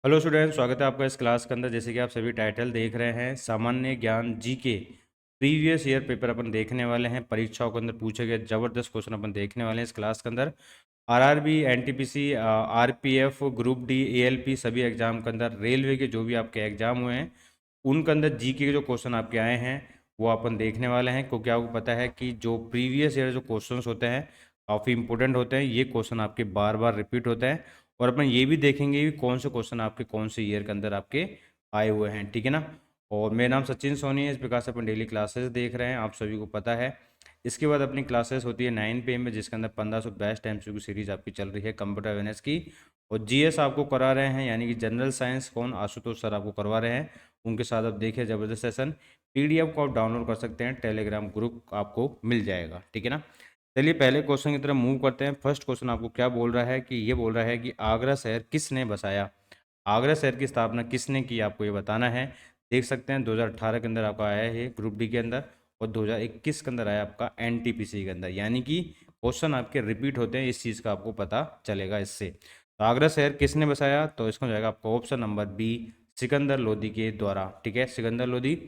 Hello student, स्वागत है आपका इस क्लास के अंदर। जैसे कि आप सभी टाइटल देख रहे हैं, सामान्य ज्ञान जीके प्रीवियस ईयर पेपर अपन देखने वाले हैं। परीक्षाओं के अंदर पूछे गए जबरदस्त क्वेश्चन अपन देखने वाले हैं इस क्लास के अंदर। RRB, NTPC, RPF, group D, ALP सभी एग्जाम के अंदर, रेलवे के जो भी आपके एग्जाम हुए हैं उनके अंदर जीके के जो क्वेश्चन आपके आए हैं वो अपन देखने वाले हैं। क्योंकि आपको पता है कि जो प्रीवियस ईयर जो क्वेश्चंस होते हैं काफ़ी इंपॉर्टेंट होते हैं। ये क्वेश्चन आपके बार बार रिपीट होते हैं और अपन ये भी देखेंगे कि कौन से क्वेश्चन आपके कौन से ईयर के अंदर आपके आए हुए हैं, ठीक है ना। और मेरा नाम सचिन सोनी है। इस प्रकार से अपन डेली क्लासेस देख रहे हैं, आप सभी को पता है। इसके बाद अपनी क्लासेस होती है 9 PM में, जिसके अंदर 1500 बेस्ट MCQ सीरीज आपकी चल रही है कंप्यूटर अवेयरनेस की। और जीएस आपको करा रहे हैं, यानी कि जनरल साइंस कौन, आशुतोष सर आपको करवा रहे हैं। उनके साथ आप देखिए जबरदस्त सेशन। पीडीएफ को आप डाउनलोड कर सकते हैं, टेलीग्राम ग्रुप आपको मिल जाएगा, ठीक है ना। चलिए पहले क्वेश्चन की तरफ मूव करते हैं। फर्स्ट क्वेश्चन आपको क्या बोल रहा है कि ये बोल रहा है कि आगरा शहर किसने बसाया। आगरा शहर की स्थापना किसने की, आपको ये बताना है। देख सकते हैं 2018 के अंदर आपका आया है ग्रुप डी के अंदर, और 2021 के अंदर आया आपका एनटीपीसी के अंदर। यानी कि क्वेश्चन आपके रिपीट होते हैं, इस चीज़ का आपको पता चलेगा इससे। तो आगरा शहर किसने बसाया, तो इसका हो जाएगा आपका option number B, Sikandar Lodi के द्वारा, ठीक है। सिकंदर लोदी,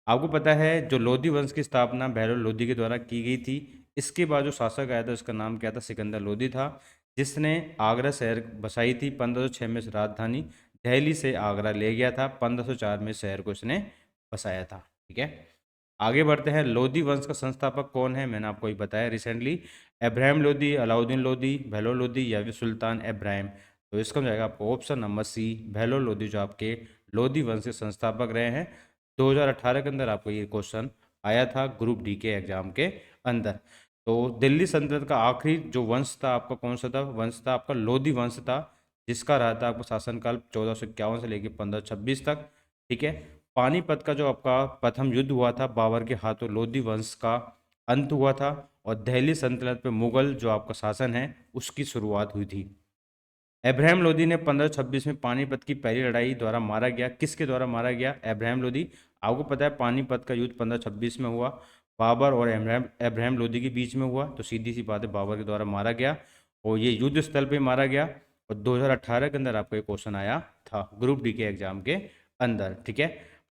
आपको पता है जो लोदी वंश की स्थापना भैरव लोदी के द्वारा की गई थी। इसके बाद जो शासक आया था उसका नाम क्या था, सिकंदर लोदी था, जिसने आगरा शहर बसाई थी। 1506 में इस राजधानी दिल्ली से आगरा ले गया था, 1504 में शहर को इसने बसाया था, ठीक है। आगे बढ़ते हैं। लोदी वंश का संस्थापक कौन है, मैंने आपको ये बताया रिसेंटली। अब्राहम लोदी, अलाउद्दीन लोदी, भैलो लोदी या फिर सुल्तान इब्राहिम। तो इसका हो जाएगा आपको option number C, Bahlol Lodi, जो आपके लोदी वंश के संस्थापक रहे हैं। 2018 के अंदर आपको ये क्वेश्चन आया था ग्रुप डी के एग्जाम के अंदर। तो दिल्ली सल्तनत का आखिरी जो वंश था आपका, कौन सा था वंश, था आपका लोधी वंश था, जिसका रहा था आपका शासनकाल 1451 से लेकर 1526 तक, ठीक है। पानीपत का जो आपका प्रथम युद्ध हुआ था बाबर के हाथों, लोधी वंश का अंत हुआ था। और दिल्ली सल्तनत पे मुगल जो आपका शासन है उसकी शुरुआत हुई थी। अब्राहम लोदी ने 1526 में पानीपत की पहली लड़ाई द्वारा मारा गया। किसके द्वारा मारा गया, अब्राहम लोदी। आपको पता है पानीपत का युद्ध 1526 में हुआ, बाबर और अब्राहम लोदी के बीच में हुआ। तो सीधी सी बात है, बाबर के द्वारा मारा गया और ये युद्ध स्थल पे मारा गया। और 2018 के अंदर आपको ये क्वेश्चन आया था ग्रुप डी के एग्जाम के अंदर, ठीक है।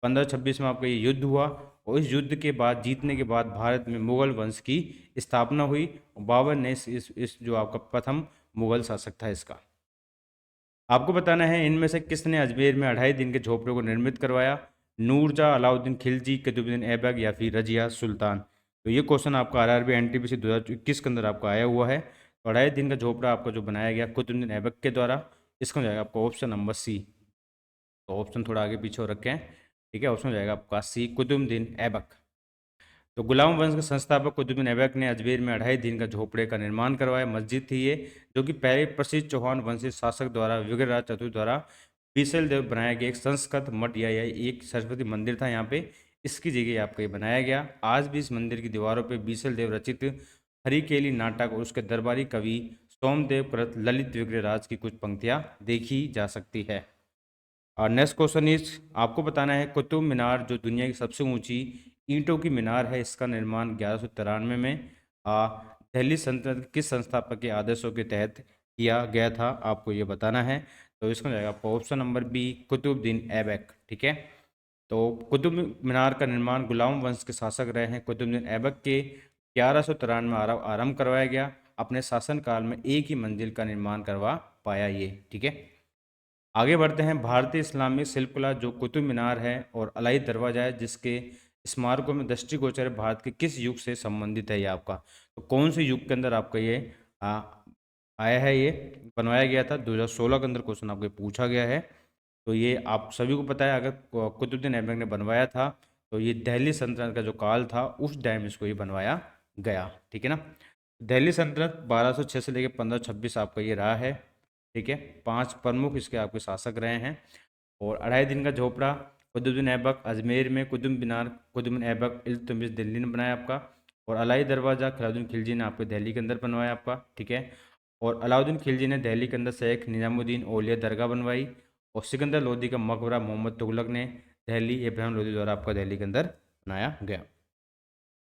1526 में आपका ये युद्ध हुआ और इस युद्ध के बाद, जीतने के बाद, भारत में मुगल वंश की स्थापना हुई। और बाबर ने इस जो आपका प्रथम मुगल शासक था इसका। आपको बताना है इनमें से किसने अजमेर में 2.5 दिन के झोपड़े को निर्मित करवाया। नूरजहाँ, अलाउद्दीन खिलजी, कुतुबुद्दीन ऐबक या फिर रजिया सुल्तान। तो ये क्वेश्चन आपका आरआरबी एनटीपीसी 2021 के अंदर आपका आया हुआ है। तो 2.5 दिन का झोपड़ा आपका जो बनाया गया कुतुबुद्दीन ऐबक के द्वारा, इसका हो जाएगा आपका ऑप्शन नंबर सी। तो ऑप्शन थोड़ा आगे पीछे हो रखे हैं, ठीक है। ऑप्शन हो जाएगा आपका सी, कुतुबुद्दीन ऐबक। तो गुलाम वंश के संस्थापक कुतुबुद्दीन ऐबक ने अजमेर में 2.5 दिन का झोपड़े का निर्माण करवाया। मस्जिद थी ये, जो कि पहले प्रसिद्ध चौहान वंशी शासक द्वारा विग्रहराज चतुर्थ द्वारा बीसल देव बनाया गया एक संस्कृत मठ या एक सरस्वती मंदिर था यहाँ पे। इसकी जगह आपको ये बनाया गया। आज भी इस मंदिर की दीवारों पे बीसल देव रचित हरिकेली नाटक और उसके दरबारी कवि सोमदेव कृत ललित विग्रहराज की कुछ पंक्तियाँ देखी जा सकती है। और नेक्स्ट क्वेश्चन इज, आपको बताना है कुतुब मीनार जो दुनिया की सबसे ऊंची ईंटों की मीनार है, इसका निर्माण 1193 में दिल्ली सल्तनत के किस संस्थापक के आदेशों के तहत किया गया था, आपको ये बताना है। तो इसका हो जाएगा आपका option number B, Qutubuddin Aibak, ठीक है। तो कुतुब मीनार का निर्माण गुलाम वंश के शासक रहे हैं कुतुबुद्दीन ऐबक के 1193 में आरंभ करवाया गया। अपने शासनकाल में एक ही मंजिल का निर्माण करवा पाया ये, ठीक है। आगे बढ़ते हैं। भारतीय इस्लामिक शिल्पकला जो कुतुब मीनार है और अलाई दरवाजा है, जिसके स्मारकों में दृष्टिगोचर है, भारत के किस युग से संबंधित है ये आपका। तो कौन से युग के अंदर आपका ये आ, आया है, ये बनवाया गया था। 2016 के अंदर क्वेश्चन आपको पूछा गया है। तो ये आप सभी को पता है, अगर कुतुबुद्दीन ऐबक ने बनवाया था तो ये दिल्ली सल्तनत का जो काल था उस टाइम इसको ये बनवाया गया, ठीक है ना। दिल्ली सल्तनत 1206 से लेकर 1526 आपका ये रहा है, ठीक है। 5 प्रमुख इसके आपके शासक रहे हैं। और 2.5 दिन का झोपड़ा कुतुबुद्दीन ऐबक अजमेर में, कुतुब मीनार कुतुबुद्दीन ऐबक इल्तुतमिश दिल्ली ने बनाया आपका। और अलाई दरवाज़ा अलाउद्दीन खिलजी ने आपको दिल्ली के अंदर बनवाया आपका, ठीक है। और अलाउद्दीन खिलजी ने दिल्ली के अंदर शेख निजामुद्दीन औलिया दरगाह बनवाई। और सिकंदर लोदी का मकबरा मोहम्मद तुगलक ने दिल्ली इब्राहिम लोदी द्वारा आपका दिल्ली के अंदर बनाया गया।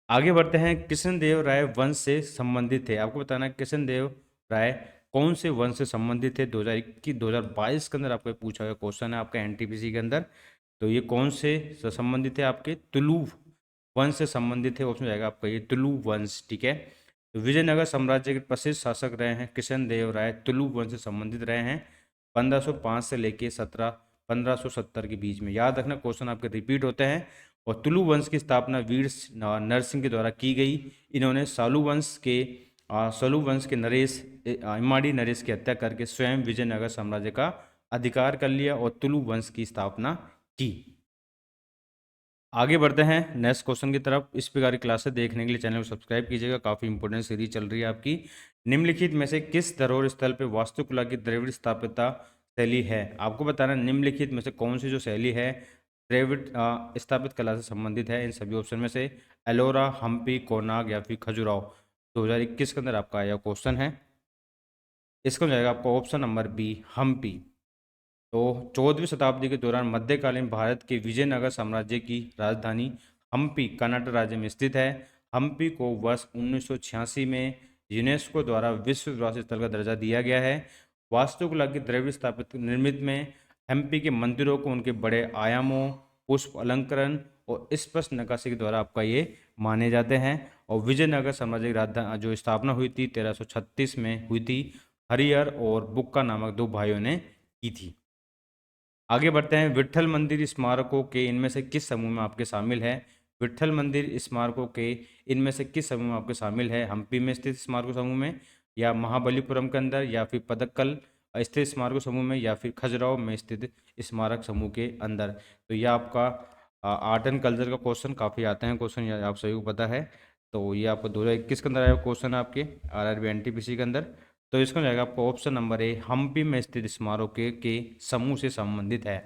आगे बढ़ते हैं। कृष्णदेव राय वंश से संबंधित थे, आपको बताना है कृष्णदेव राय कौन से वंश से संबंधित है? 2021 2022 के अंदर आपको पूछा गया क्वेश्चन है आपका एनटीपीसी के अंदर। तो ये कौन से संबंधित है? आपके तुलु वंश से संबंधित है। ऑप्शन जाएगा आपका ये तुलु वंश, ठीक है। तो विजयनगर साम्राज्य के प्रसिद्ध शासक रहे हैं कृष्ण देव राय, तुलु वंश से संबंधित रहे हैं 1505 से लेके 1570 के बीच में। याद रखना क्वेश्चन आपके रिपीट होते हैं। और तुलु वंश की स्थापना वीर नरसिंह के द्वारा की गई। इन्होंने सालू वंश के नरेश इमाड़ी नरेश की हत्या करके स्वयं विजयनगर साम्राज्य का अधिकार कर लिया और तुलु वंश की स्थापना की। आगे बढ़ते हैं नेक्स्ट क्वेश्चन की तरफ। इस प्रकार की क्लासेस देखने के लिए चैनल को सब्सक्राइब कीजिएगा, काफ़ी इंपॉर्टेंट सीरीज चल रही है आपकी। निम्नलिखित में से किस धरोहर स्थल पर वास्तुकला की द्रविड़ स्थापत्य शैली है? आपको बताना निम्नलिखित में से कौन सी जो शैली है द्रविड़ स्थापित कला से संबंधित है। इन सभी ऑप्शन में से एलोरा, हम्पी, कोनार्क या फिर खजुराहो। 2021 के अंदर आपका यह क्वेश्चन है। इसका हो जाएगा आपका ऑप्शन नंबर बी, हम्पी। तो 14वीं शताब्दी के दौरान मध्यकालीन भारत के विजयनगर साम्राज्य की राजधानी हम्पी कर्नाटक राज्य में स्थित है। हम्पी को वर्ष 1986 में यूनेस्को द्वारा विश्व विरासत स्थल का दर्जा दिया गया है। वास्तुकला की द्रव्य स्थापित निर्मित में हम्पी के मंदिरों को उनके बड़े आयामों, पुष्प अलंकरण और स्पष्ट नक्काशी के द्वारा आपका ये माने जाते हैं। और विजयनगर साम्राज्य की राजधानी जो स्थापना हुई थी 1336 में हुई थी, हरिहर और बुक्का नामक दो भाइयों ने की थी। आगे बढ़ते हैं। विट्ठल मंदिर स्मारकों के इनमें से किस समूह में आपके शामिल है? विट्ठल मंदिर स्मारकों के इनमें से किस समूह में आपके शामिल है? हम्पी में स्थित स्मारकों समूह में, या महाबलीपुरम के अंदर, या फिर पदक्कल स्थित स्मारकों समूह में, या फिर खजुराहो में स्थित स्मारक समूह के अंदर। तो यह आपका आर्ट एंड कल्चर का क्वेश्चन काफ़ी आते हैं क्वेश्चन, आप सभी को पता है। तो ये आपको 2021 के अंदर आया क्वेश्चन है आपके आरआरबी एनटीपीसी के अंदर। तो इसका जाएगा आपका ऑप्शन नंबर ए, हम्पी में स्थित स्मारकों के समूह से संबंधित है।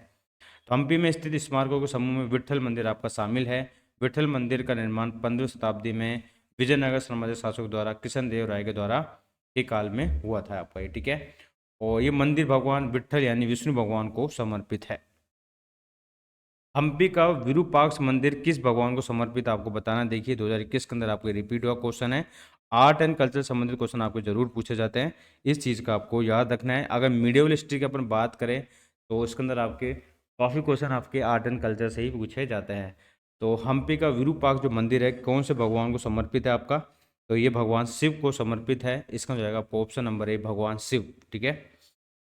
तो हम्पी में स्थित स्मारकों के समूह में विट्ठल मंदिर आपका शामिल है। विट्ठल मंदिर का निर्माण 15वीं शताब्दी में विजयनगर साम्राज्य शासक द्वारा कृष्ण देव राय के द्वारा के काल में हुआ था आपका ये, ठीक है। और ये मंदिर भगवान विट्ठल यानी विष्णु भगवान को समर्पित है। हम्पी का विरूपाक्ष मंदिर किस भगवान को समर्पित आपको बताना। देखिए 2021 के अंदर आपको रिपीट हुआ क्वेश्चन है। आर्ट एंड कल्चर संबंधित क्वेश्चन आपको जरूर पूछे जाते हैं, इस चीज़ का आपको याद रखना है। अगर मीडियल हिस्ट्री की अपन बात करें तो इसके अंदर आपके काफ़ी क्वेश्चन आपके आर्ट एंड कल्चर से ही पूछे जाते हैं। तो हम्पी का विरूपाक्ष जो मंदिर है कौन से भगवान को समर्पित है आपका? तो ये भगवान शिव को समर्पित है। इसका हो जाएगा आपको ऑप्शन नंबर ए, भगवान शिव, ठीक है।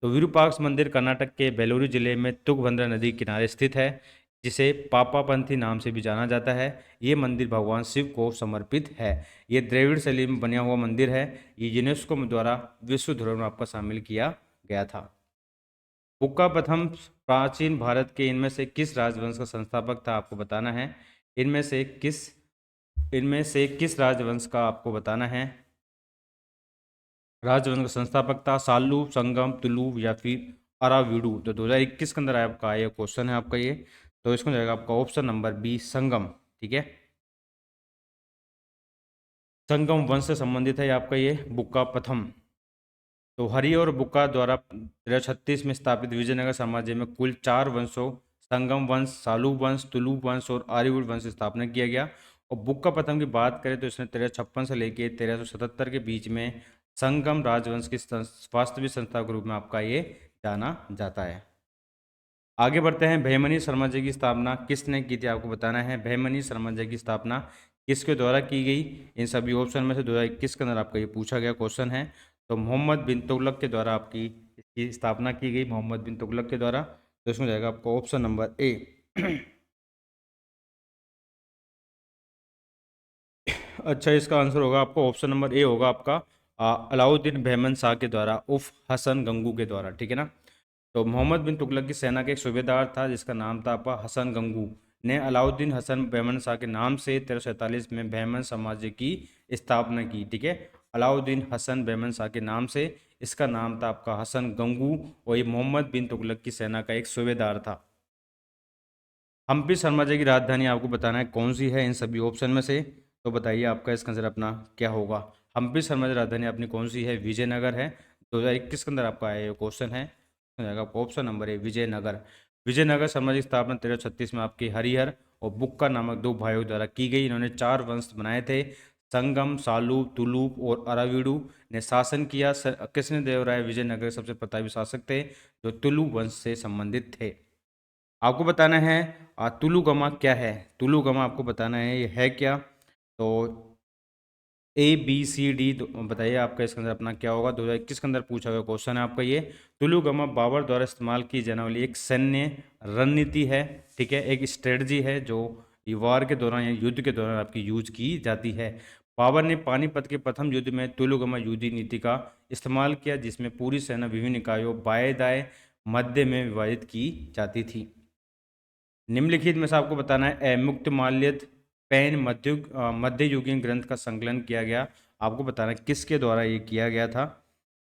तो विरूपाक्ष मंदिर कर्नाटक के बेलूरू जिले में तुंगभद्रा नदी के किनारे स्थित है, जिसे पापापंथी नाम से भी जाना जाता है। ये मंदिर भगवान शिव को समर्पित है। ये द्रविड़ शैली में बना हुआ मंदिर है। ये यूनेस्को द्वारा विश्व धरोहर में आपका शामिल किया गया था। बुक्का प्रथम प्राचीन भारत के इनमें से किस राजवंश का संस्थापक था? आपको बताना है। इनमें से किस राजवंश का आपको बताना है? राजवंश का संस्थापक था सालू, संगम, तुलु या फिर अराविडू। तो 2021 के अंदर आपका ये क्वेश्चन है आपका ये। तो इसको जाएगा आपका ऑप्शन नंबर बी, संगम, ठीक है। संगम वंश से संबंधित है आपका ये बुक्का प्रथम। तो हरि और बुक्का द्वारा 1336 में स्थापित विजयनगर साम्राज्य में कुल 4 वंशों संगम वंश, सालू वंश, तुलु वंश और आर्यवुड वंश की स्थापना किया गया। और बुक्का प्रथम की बात करें तो इसने 1356 से लेकर 1377 के बीच में संगम राजवंश की वास्तविक संस्था के रूप में आपका ये जाना जाता है। आगे बढ़ते हैं। भैमनी साम्राज्य की स्थापना किसने की थी? आपको बताना है। भैमनी साम्राज्य की स्थापना किसके द्वारा की गई? इन सभी ऑप्शन में से 2021 के अंदर आपका ये पूछा गया क्वेश्चन है। तो मोहम्मद बिन तुगलक के द्वारा आपकी इसकी स्थापना की गई, मोहम्मद बिन तुगलक के द्वारा। तो इसमें जाएगा आपका ऑप्शन नंबर ए। अच्छा, इसका आंसर होगा आपका ऑप्शन नंबर ए होगा आपका अलाउद्दीन बहमन शाह के द्वारा उफ हसन गंगू के द्वारा, ठीक है ना। तो मोहम्मद बिन तुगलक की सेना का एक सूबेदार था जिसका नाम था आपका हसन गंगू, ने अलाउद्दीन हसन बहमन शाह के नाम से 1347 में बहमन साम्राज्य की स्थापना की, ठीक है। अलाउद्दीन हसन बहमन शाह के नाम से, इसका नाम था आपका हसन गंगू और ये मोहम्मद बिन तुगलक की सेना का एक सूबेदार था। हम्पी साम्राज्य की राजधानी आपको बताना है कौन सी है इन सभी ऑप्शन में से। तो बताइए आपका इसका आंसर अपना क्या होगा। हम्पी साम्राज्य राजधानी अपनी कौन सी है? विजयनगर है। 2021 के अंदर आपका आया क्वेश्चन है, जाएगा आपका ऑप्शन नंबर है विजयनगर। विजयनगर साम्राज्य की स्थापना 1336 में आपके हरिहर और बुक्का नामक दो भाइयों द्वारा की गई। इन्होंने 4 वंश बनाए थे, संगम, सालूप, तुलूप और अराविडु ने शासन किया। कृष्णदेवराय विजयनगर के सबसे प्रतापी शासक थे जो तुलु वंश से संबंधित थे। आपको बताना है तुलुगमा क्या है। तुलुगमा आपको बताना है ये है क्या। तो ABCD बताइए आपका इसके अंदर अपना क्या होगा। 2021 के अंदर पूछा हुआ क्वेश्चन है आपका ये। तुलुगमा बाबर द्वारा इस्तेमाल की जाने वाली एक सैन्य रणनीति है, ठीक है, एक स्ट्रेटजी है जो वार के दौरान या युद्ध के दौरान आपकी यूज की जाती है। बाबर ने पानीपत के प्रथम युद्ध में तुलुगमा युद्ध नीति का इस्तेमाल किया जिसमें पूरी सेना विभिन्न इकाइयों बाएं दाएं मध्य में विभाजित की जाती थी। निम्नलिखित में से आपको बताना है मुक्त माल्यद पैन मध्ययुगीन ग्रंथ का संकलन किया गया। आपको बताना है किसके द्वारा ये किया गया था।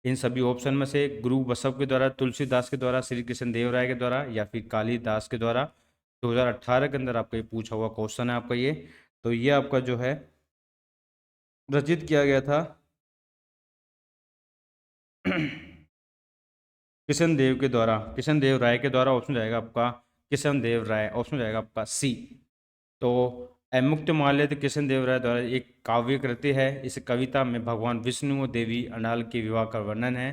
इन सभी ऑप्शन में से गुरु बसव के द्वारा, तुलसीदास के द्वारा, श्री कृष्ण देव राय के द्वारा या फिर कालिदास के द्वारा। 2018 के अंदर आपका ये पूछा हुआ क्वेश्चन है आपका ये। तो ये आपका जो है रचित किया गया था कृष्ण देव के द्वारा, कृष्ण देव राय के द्वारा। ऑप्शन जाएगा आपका कृष्ण देव राय, ऑप्शन जाएगा आपका सी। तो मुक्तमाल्यद कृष्ण देव राय द्वारा एक काव्य कृति है। इस कविता में भगवान विष्णु और देवी अनाल के विवाह का वर्णन है।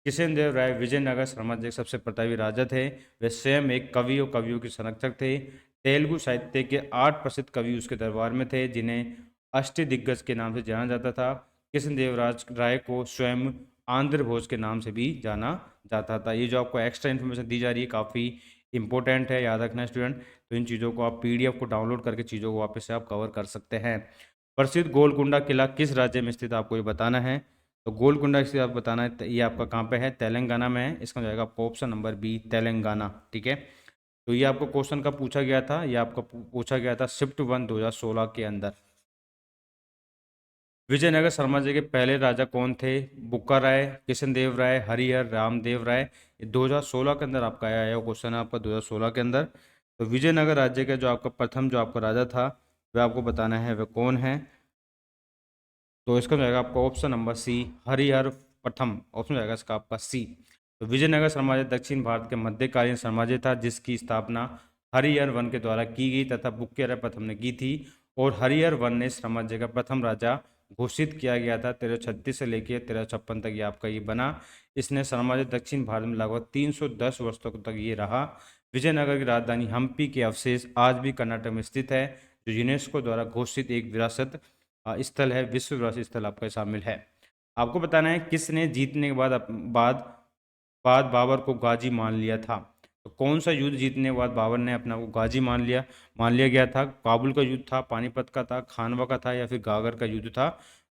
कृष्ण देव राय विजयनगर साम्राज्य के सबसे प्रतापी राजा थे। वे स्वयं एक कवि और कवियों के संरक्षक थे। तेलुगु साहित्य के 8 प्रसिद्ध कवि उसके दरबार में थे जिन्हें अष्टदिग्गज के नाम से जाना जाता था। कृष्णदेव राय को स्वयं आंध्र भोज के नाम से भी जाना जाता था। ये जो आपको एक्स्ट्रा इन्फॉर्मेशन दी जा रही है काफ़ी इंपॉर्टेंट है, याद रखना स्टूडेंट। तो इन चीज़ों को आप PDF को डाउनलोड करके चीज़ों को वापस से आप कवर कर सकते हैं। प्रसिद्ध गोलकुंडा किला किस राज्य में स्थित आपको ये बताना है। तो गोलकुंडा स्थित आप बताना है ये आपका कहाँ पे है, तेलंगाना में है। इसका जाएगा आपका ऑप्शन नंबर बी तेलंगाना, ठीक है। तो ये आपको क्वेश्चन का पूछा गया था, ये आपका पूछा गया था शिफ्ट 1 2016 के अंदर। विजयनगर साम्राज्य के पहले राजा कौन थे। बुक्का राय, कृष्णदेव राय, हरिहर, रामदेव राय। ये 2016 के अंदर आपका आया है क्वेश्चन है आपका 2016 के अंदर। तो विजयनगर राज्य का जो आपका प्रथम जो आपका राजा था वह आपको बताना है वह कौन है। तो इसका जाएगा आपका ऑप्शन नंबर सी हरिहर प्रथम, ऑप्शन जाएगा इसका आपका सी। तो विजयनगर साम्राज्य दक्षिण भारत के मध्यकालीन साम्राज्य था जिसकी स्थापना हरिहर वन के द्वारा की गई तथा बुक्के राय प्रथम ने की थी। और हरिहर वन ने साम्राज्य का प्रथम राजा घोषित किया गया था 1336 से लेकर 1356 तक ये आपका ये बना। इसने साम्राज्य दक्षिण भारत में लगभग 310 वर्षों तक ये रहा। विजयनगर की राजधानी हम्पी के अवशेष आज भी कर्नाटक में स्थित है जो यूनेस्को द्वारा घोषित एक विरासत स्थल है, विश्व विरासत स्थल आपका शामिल है। आपको बताना है किसने जीतने के बाद बाबर को गाजी मान लिया था। तो कौन सा युद्ध जीतने के बाद बाबर ने अपना को गाजी मान लिया गया था। काबुल का युद्ध था, पानीपत का था, खानवा का था या फिर गागर का युद्ध था।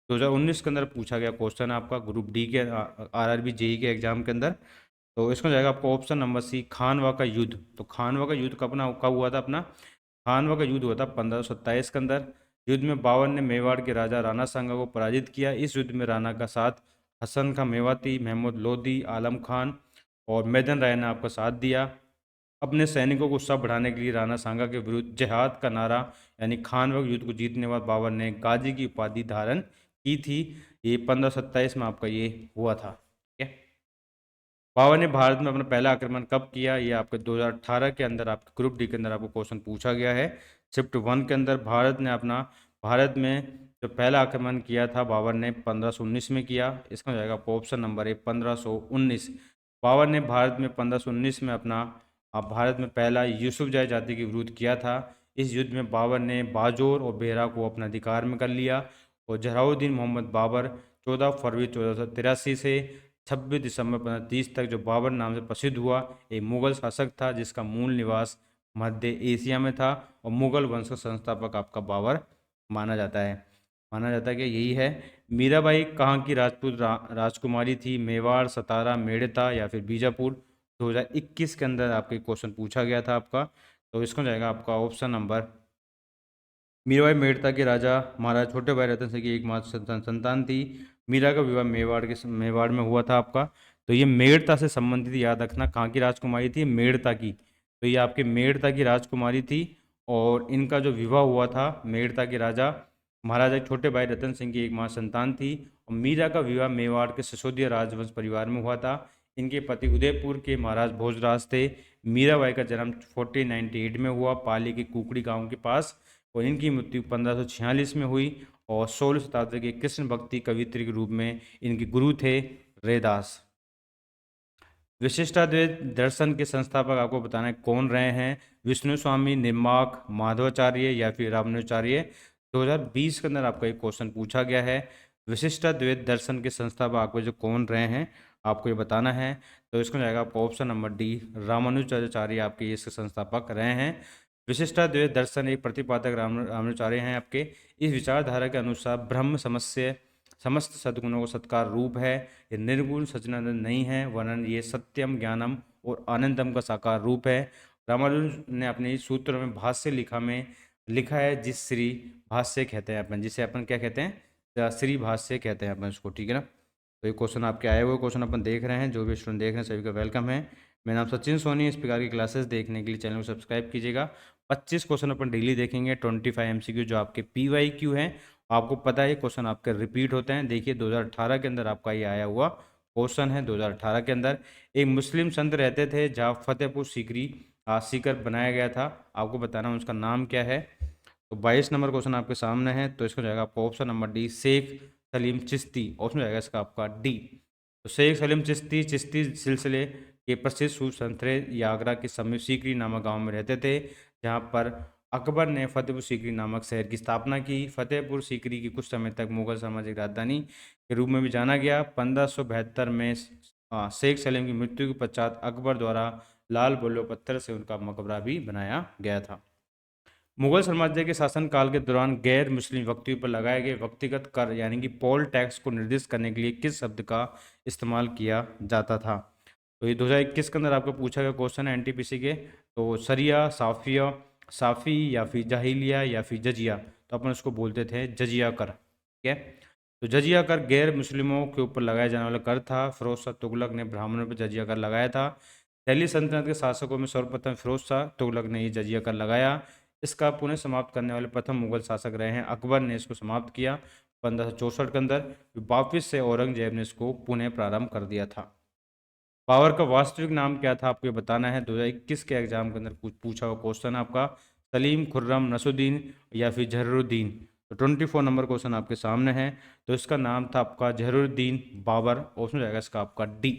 2019 के अंदर पूछा गया क्वेश्चन है आपका ग्रुप डी के RRB JEE के एग्जाम के अंदर। तो इसमें जाएगा आपका ऑप्शन नंबर सी खानवा का युद्ध। तो खानवा का युद्ध कब हुआ था अपना, खानवा का युद्ध हुआ था 1527 के अंदर। युद्ध में बाबर ने मेवाड़ के राजा राणा सांगा को पराजित किया। इस युद्ध में राणा का साथ हसन खां मेवाती, महमूद लोदी, आलम खान और मैदन राय ने आपका साथ दिया। अपने सैनिकों को उत्साह बढ़ाने के लिए राणा सांगा के विरुद्ध जिहाद का नारा यानी खानवा के युद्ध को जीतने के बाद बाबर ने गाजी की उपाधि धारण की थी। ये 1527 में आपका ये हुआ था, ठीक है। बाबर ने भारत में अपना पहला आक्रमण कब किया, ये आपके 2018 के अंदर आपके ग्रुप डी के अंदर आपको क्वेश्चन पूछा गया है। शिफ्ट 1 के अंदर भारत में जो पहला आक्रमण किया था बाबर ने 1519 में किया। इसका जाएगा आपको ऑप्शन नंबर ए 1519। बाबर ने भारत में 1519 में अपना भारत में पहला यूसुफजई जाति के विरुद्ध किया था। इस युद्ध में बाबर ने बाजोर और बेहरा को अपने अधिकार में कर लिया और जलालुद्दीन मोहम्मद बाबर 14 फरवरी 1483 से 26 दिसंबर 1530 तक जो बाबर नाम से प्रसिद्ध हुआ, एक मुगल शासक था जिसका मूल निवास मध्य एशिया में था और मुगल वंश का संस्थापक आपका बाबर माना जाता है। कि यही है। मीराबाई कहाँ की राजपूत राजकुमारी थी, मेवाड़, सतारा, मेड़ता या फिर बीजापुर। 2021 के अंदर आपके क्वेश्चन पूछा गया था आपका। तो इसको जाएगा आपका ऑप्शन नंबर मीराबाई मेड़ता के राजा महाराज छोटे भाई रतन सिंह की एकमात्र संतान थी। मीरा का विवाह मेवाड़ में हुआ था आपका। तो ये मेड़ता से संबंधित याद रखना, कहाँ की राजकुमारी थी, मेड़ता की। तो ये आपके मेड़ता की राजकुमारी थी और इनका जो विवाह हुआ था मेड़ता के राजा महाराजा छोटे भाई रतन सिंह की एकमात्र संतान थी। और मीरा का विवाह मेवाड़ के सिसोदिया राजवंश परिवार में हुआ था। इनके पति उदयपुर के महाराज भोजराज थे। मीराबाई का जन्म 1498 में हुआ पाली के कुकड़ी गांव के पास और इनकी मृत्यु 1546 में हुई। और 16वीं शताब्दी के कृष्ण भक्ति कवित्री के रूप में इनके गुरु थे रैदास। विशिष्टाद्वैत दर्शन के संस्थापक आपको बताना है कौन रहे हैं, विष्णु स्वामी, निर्माक, माधवाचार्य या फिर रामानुजाचार्य। 2020 के अंदर आपका एक क्वेश्चन पूछा गया है, विशिष्टाद्वैत दर्शन के संस्थापक आपको जो कौन रहे हैं आपको ये बताना है। तो इसको जाएगा आपका ऑप्शन नंबर डी, रामानुजाचार्य आपके इसके संस्थापक रहे हैं। विशिष्टाद्वैत दर्शन एक प्रतिपादक रामानुजाचार्य हैं आपके। इस विचारधारा के अनुसार ब्रह्म समस्त सद्गुणों का सत्कार रूप है, ये निर्गुण सच्चिदानंद नहीं है, वरन ये सत्यम, ज्ञानम और आनंदम का साकार रूप है। रामानुज ने अपने इस सूत्र में भाष्य लिखा है, जिस श्री भाष्य कहते हैं अपन, जिसे अपन क्या कहते हैं, श्री भाष्य कहते हैं अपन उसको, ठीक है ना। तो ये क्वेश्चन आपके आए हुए क्वेश्चन अपन देख रहे हैं, जो भी स्टूडेंट देख रहे हैं सभी का वेलकम है। मेरा नाम सचिन सोनी। इस प्रकार की क्लासेस देखने के लिए चैनल को सब्सक्राइब कीजिएगा। 25 क्वेश्चन अपन डेली देखेंगे, 25 MCQ जो आपके PYQ हैं। आपको पता है क्वेश्चन आपके रिपीट होते हैं। देखिए 2018 के अंदर आपका ये आया हुआ क्वेश्चन है। 2018 के अंदर एक मुस्लिम संत रहते थे जहाँ फतेहपुर सीकर बनाया गया था, आपको बताना उसका नाम क्या है। तो 22 नंबर क्वेश्चन आपके सामने है, तो इसको जाएगा आपका option number D, Sheikh Salim Chishti. Option जाएगा इसका आपका डी। तो शेख सलीम चिश्ती सिलसिले के प्रसिद्ध सूफी संत थे। ये आगरा के समीप सीकरी नामक गांव में रहते थे, जहां पर अकबर ने फतेहपुर सीकरी नामक शहर की स्थापना की। फतेहपुर सीकरी की कुछ समय तक मुगल साम्राज्य की राजधानी के रूप में भी जाना गया। 1572 में शेख सलीम की मृत्यु के पश्चात अकबर द्वारा लाल बल्लभ पत्थर से उनका मकबरा भी बनाया गया था। मुगल साम्राज्य के शासनकाल के दौरान गैर मुस्लिम व्यक्तियों पर लगाए गए व्यक्तिगत कर यानी कि पोल टैक्स को निर्दिष्ट करने के लिए किस शब्द का इस्तेमाल किया जाता था। तो ये 2021 के अंदर आपको पूछा गया क्वेश्चन है NTPC के। तो सरिया, साफ़ी या फिर जाहिलिया या फिर जजिया, तो अपन उसको बोलते थे जजिया कर, ठीक है। तो जजिया कर गैर मुस्लिमों के ऊपर लगाया जाने वाला कर था। फिरोज शाह तुगलक ने ब्राह्मणों पर जजिया कर लगाया था। दिल्ली सल्तनत के शासकों में सर्वप्रथम फिरोज शाह तुगलक ने ये जजिया कर लगाया। इसका पुनः समाप्त करने वाले प्रथम मुगल शासक रहे हैं अकबर ने इसको समाप्त किया 1564 के अंदर। वापिस से औरंगजेब ने इसको पुनः प्रारंभ कर दिया था। बाबर का वास्तविक नाम क्या था आपको ये बताना है। 2021 के एग्जाम के अंदर पूछा हुआ क्वेश्चन आपका, सलीम, खुर्रम, नसुद्दीन या फिर जहरुद्दीन। तो 24 नंबर क्वेश्चन आपके सामने है। तो इसका नाम था आपका जहरुद्दीन बाबर। ऑप्शन जाएगा इसका आपका डी।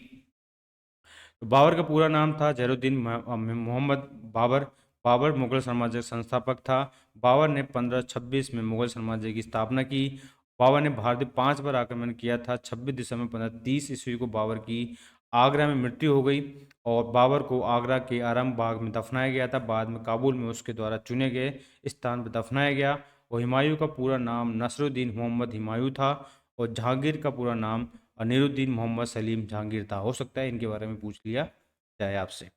तो बाबर का पूरा नाम था जहरुद्दीन मोहम्मद बाबर। बाबर मुगल साम्राज्य का संस्थापक था। बाबर ने 1526 में मुगल साम्राज्य की स्थापना की। बाबर ने भारत में 5 बार आक्रमण किया था। 26 दिसंबर 1530 ईस्वी को बाबर की आगरा में मृत्यु हो गई और बाबर को आगरा के आराम बाग में दफनाया गया था। बाद में काबुल में उसके द्वारा चुने गए स्थान पर दफनाया गया। और हुमायूं का पूरा नाम नसरुद्दीन मोहम्मद हुमायूं था और जहांगीर का पूरा नाम अनीरुद्दीन मोहम्मद सलीम जहांगीर था। हो सकता है इनके बारे में पूछ लिया जाए आपसे।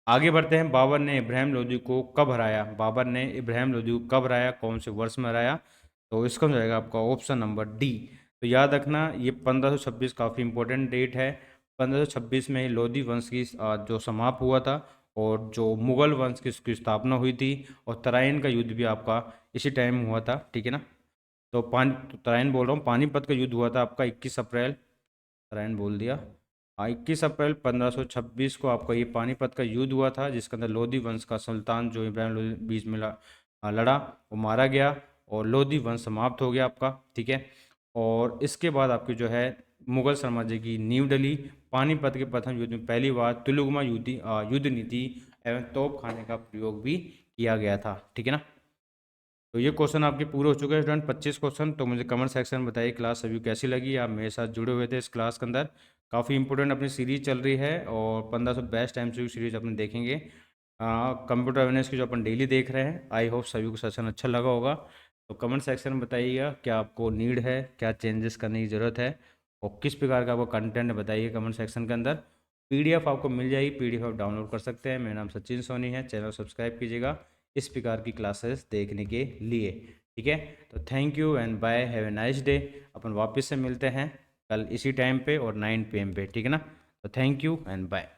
आगे बढ़ते हैं। बाबर ने इब्राहिम लोदी को कब हराया। बाबर ने इब्राहिम लोदी को कब हराया, कौन से वर्ष में हराया। तो इसका हो जाएगा आपका ऑप्शन नंबर डी। तो याद रखना ये 1526 काफ़ी इंपॉर्टेंट डेट है। 1526 में ही लोदी वंश की जो समाप्त हुआ था और जो मुगल वंश की उसकी स्थापना हुई थी। और तराइन का युद्ध भी आपका इसी टाइम हुआ था, ठीक है ना। तो तराइन बोल रहा हूँ, पानीपत का युद्ध हुआ था आपका 21 अप्रैल, तराइन बोल दिया। 21 अप्रैल 1526 को आपका ये पानीपत का युद्ध हुआ था, जिसके अंदर लोदी वंश का सुल्तान जो इब्राहिम लोदी बीच में लड़ा, वो मारा गया और लोदी वंश समाप्त हो गया आपका, ठीक है। और इसके बाद आपकी जो है मुगल साम्राज्य की नींव डली। पानीपत के प्रथम युद्ध में पहली बार तुलुगमा युद्ध नीति एवं तोप खाने का प्रयोग भी किया गया था, ठीक है ना। तो ये क्वेश्चन आपके पूरे हो चुके हैं स्टूडेंट, 25 क्वेश्चन। तो मुझे कमेंट सेक्शन में बताइए क्लास सभी कैसी लगी। आप मेरे साथ जुड़े हुए थे इस क्लास के अंदर। काफ़ी इंपॉर्टेंट अपनी सीरीज चल रही है और 1500 बेस्ट MCQ सीरीज अपन देखेंगे। कंप्यूटर अवेयरनेस की जो अपन डेली देख रहे हैं। आई होप सभी को सेशन अच्छा लगा होगा। तो कमेंट सेक्शन में बताइएगा क्या आपको नीड है, क्या चेंजेस करने की ज़रूरत है और किस प्रकार का आपको कंटेंट बताइए कमेंट सेक्शन के अंदर। PDF आपको मिल जाएगी, PDF आप डाउनलोड कर सकते हैं। मेरा नाम सचिन सोनी है, चैनल सब्सक्राइब कीजिएगा इस प्रकार की क्लासेस देखने के लिए, ठीक है। तो thank you and bye, have a nice day. अपन वापस से मिलते हैं कल इसी टाइम पे और 9 PM पे, ठीक है ना। तो थैंक यू एंड बाय।